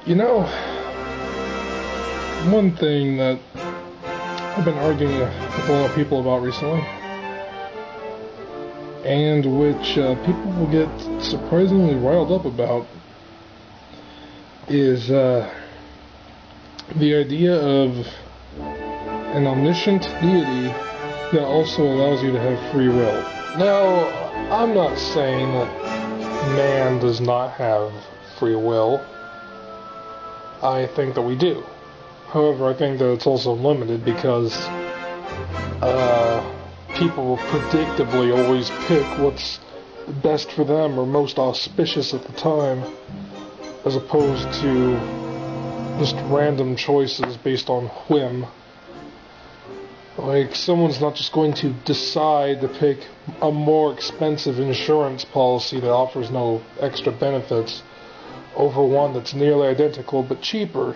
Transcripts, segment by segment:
You know, one thing that I've been arguing with a lot of people about recently, and which people will get surprisingly riled up about, is the idea of an omniscient deity that also allows you to have free will. Now, I'm not saying that man does not have free will. I think that we do. However, I think that it's also limited because people will predictably always pick what's best for them or most auspicious at the time, as opposed to just random choices based on whim. Like, someone's not just going to decide to pick a more expensive insurance policy that offers no extra benefits over one that's nearly identical but cheaper.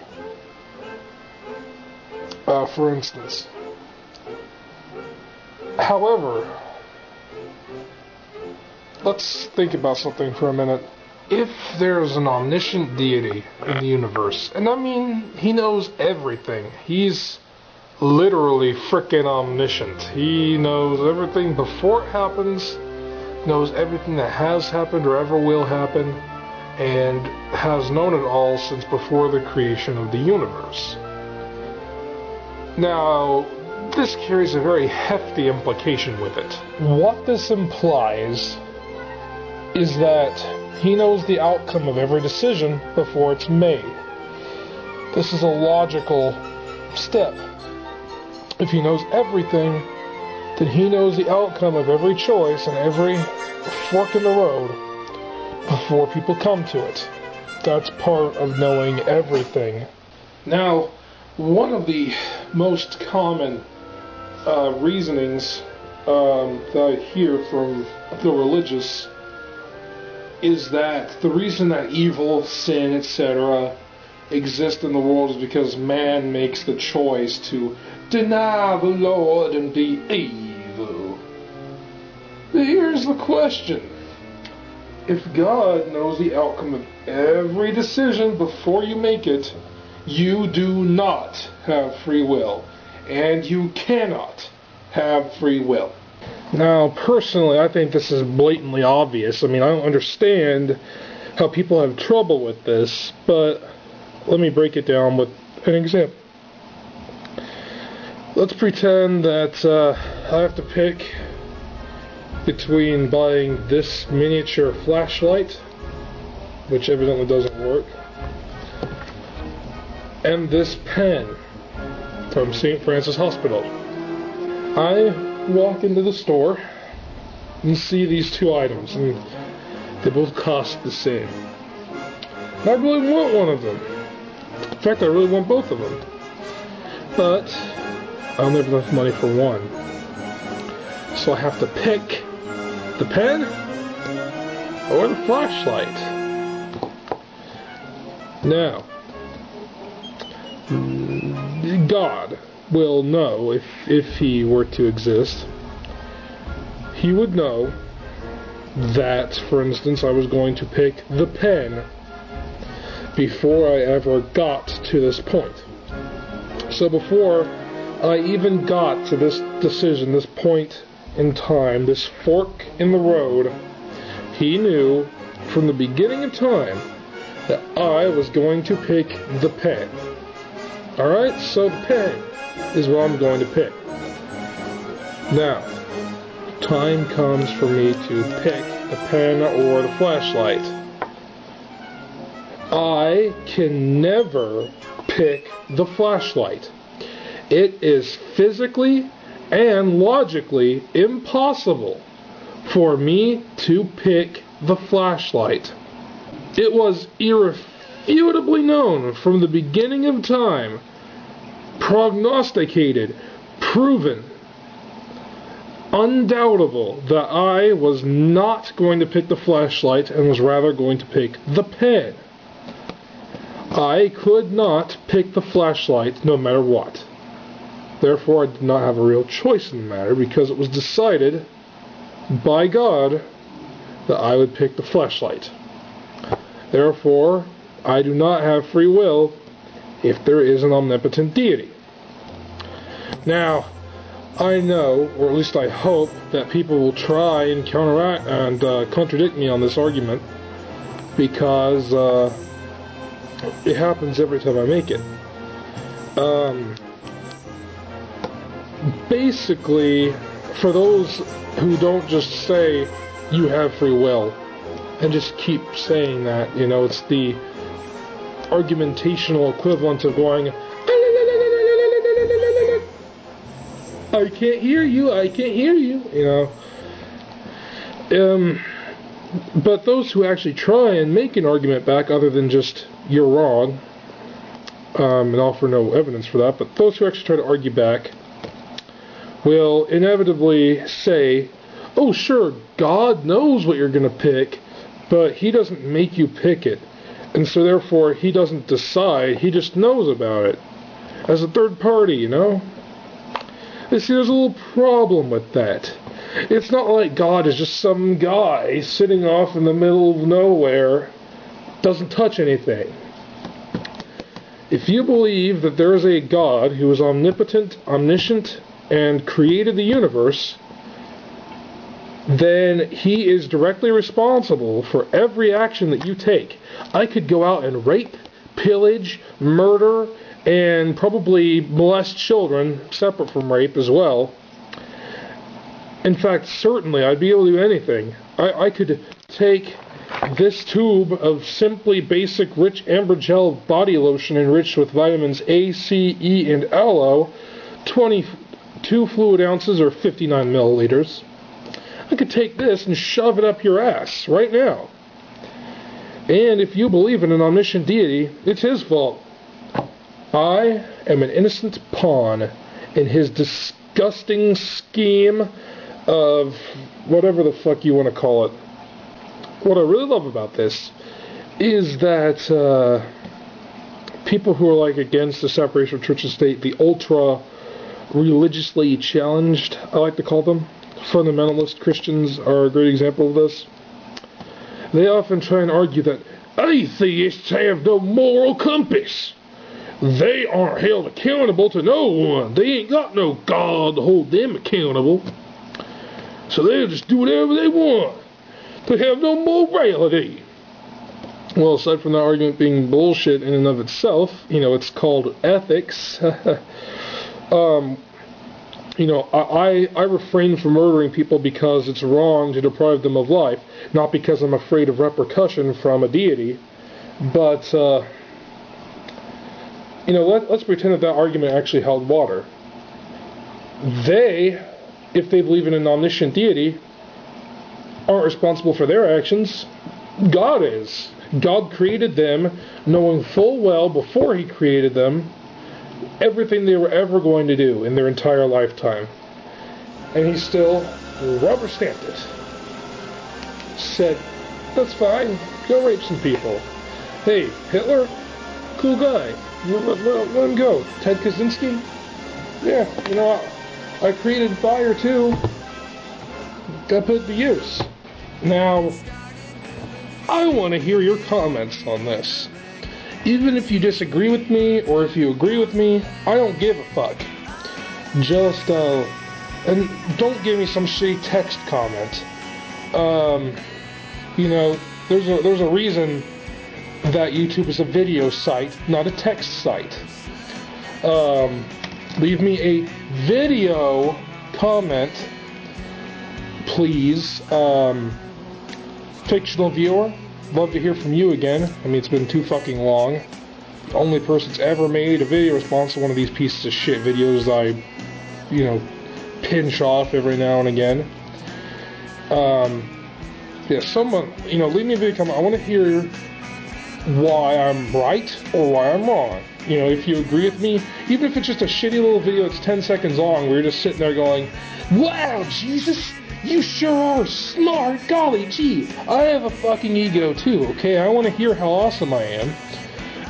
For instance. However, let's think about something for a minute. If there's an omniscient deity in the universe, and I mean, he knows everything. He's literally frickin' omniscient. He knows everything before it happens, knows everything that has happened or ever will happen, and has known it all since before the creation of the universe. Now, this carries a very hefty implication with it. What this implies is that he knows the outcome of every decision before it's made. This is a logical step. If he knows everything, then he knows the outcome of every choice and every fork in the road before people come to it. That's part of knowing everything. Now, one of the most common reasonings that I hear from the religious is that the reason that evil, sin, etc. exist in the world is because man makes the choice to deny the Lord and be evil. But here's the question. If God knows the outcome of every decision before you make it, you do not have free will, and you cannot have free will. Now, personally, I think this is blatantly obvious. I mean, I don't understand how people have trouble with this, but let me break it down with an example. Let's pretend that I have to pick between buying this miniature flashlight, which evidently doesn't work, and this pen from St. Francis Hospital. I walk into the store and see these two items, and they both cost the same. I really want one of them. In fact, I really want both of them. But I don't have enough money for one. So I have to pick the pen or the flashlight. Now, God will know, if he were to exist, he would know that, for instance, I was going to pick the pen before I ever got to this point. So before I even got to this decision, this point in time, this fork in the road, he knew from the beginning of time that I was going to pick the pen. Alright, so the pen is what I'm going to pick. Now, time comes for me to pick the pen or the flashlight. I can never pick the flashlight. It is physically and logically impossible for me to pick the flashlight. It was irrefutably known from the beginning of time, prognosticated, proven, undoubtable, that I was not going to pick the flashlight and was rather going to pick the pen. I could not pick the flashlight no matter what. Therefore, I did not have a real choice in the matter, because it was decided by God that I would pick the flashlight. Therefore, I do not have free will if there is an omnipotent deity. Now, I know, or at least I hope, that people will try and counteract and contradict me on this argument, because it happens every time I make it. Basically, for those who don't just say you have free will and just keep saying that, you know, it's the argumentational equivalent of going, I can't hear you, you know. But those who actually try and make an argument back other than just, you're wrong, and offer no evidence for that, but those who actually try to argue back will inevitably say, oh sure, God knows what you're going to pick, but He doesn't make you pick it, and so therefore He doesn't decide, He just knows about it, as a third party, you know? You see, there's a little problem with that. It's not like God is just some guy sitting off in the middle of nowhere, doesn't touch anything. If you believe that there is a God who is omnipotent, omniscient, and created the universe, then He is directly responsible for every action that you take. I could go out and rape, pillage, murder, and probably molest children, separate from rape as well. In fact, certainly, I'd be able to do anything. I could take this tube of simply basic rich amber gel body lotion enriched with vitamins A, C, E, and aloe, 22 fluid ounces or 59 milliliters. I could take this and shove it up your ass right now. And if you believe in an omniscient deity, it's His fault. I am an innocent pawn in His disgusting scheme of whatever the fuck you want to call it. What I really love about this is that people who are like against the separation of church and state, the ultra religiously challenged, I like to call them, fundamentalist Christians are a great example of this. They often try and argue that atheists have no moral compass. They aren't held accountable to no one. They ain't got no God to hold them accountable. So they'll just do whatever they want. They have no morality. Well, aside from that argument being bullshit in and of itself, you know, it's called ethics. You know, I refrain from murdering people because it's wrong to deprive them of life, not because I'm afraid of repercussion from a deity. But, you know, let's pretend that argument actually held water. They, if they believe in an omniscient deity, aren't responsible for their actions. God is. God created them, knowing full well before He created them everything they were ever going to do in their entire lifetime. And He still rubber stamped it. Said, that's fine, go rape some people. Hey, Hitler? Cool guy. Let him go. Ted Kaczynski? Yeah, you know, I created fire too. Gotta put it to use. Now, I want to hear your comments on this. Even if you disagree with me, or if you agree with me, I don't give a fuck. Just, and don't give me some shitty text comment. You know, there's a reason that YouTube is a video site, not a text site. Leave me a video comment, please. Fictional viewer, love to hear from you again. I mean, it's been too fucking long. The only person's ever made a video response to one of these pieces of shit videos I, you know, pinch off every now and again. Yeah, someone, you know, leave me a video comment. I want to hear why I'm right or why I'm wrong. You know, if you agree with me, even if it's just a shitty little video that's 10 seconds long where you're just sitting there going, wow, Jesus, you sure are smart, golly gee, I have a fucking ego too, okay? I want to hear how awesome I am.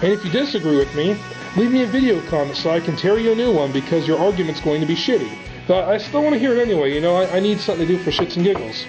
And if you disagree with me, leave me a video comment so I can tear you a new one because your argument's going to be shitty. But I still want to hear it anyway, you know, I need something to do for shits and giggles.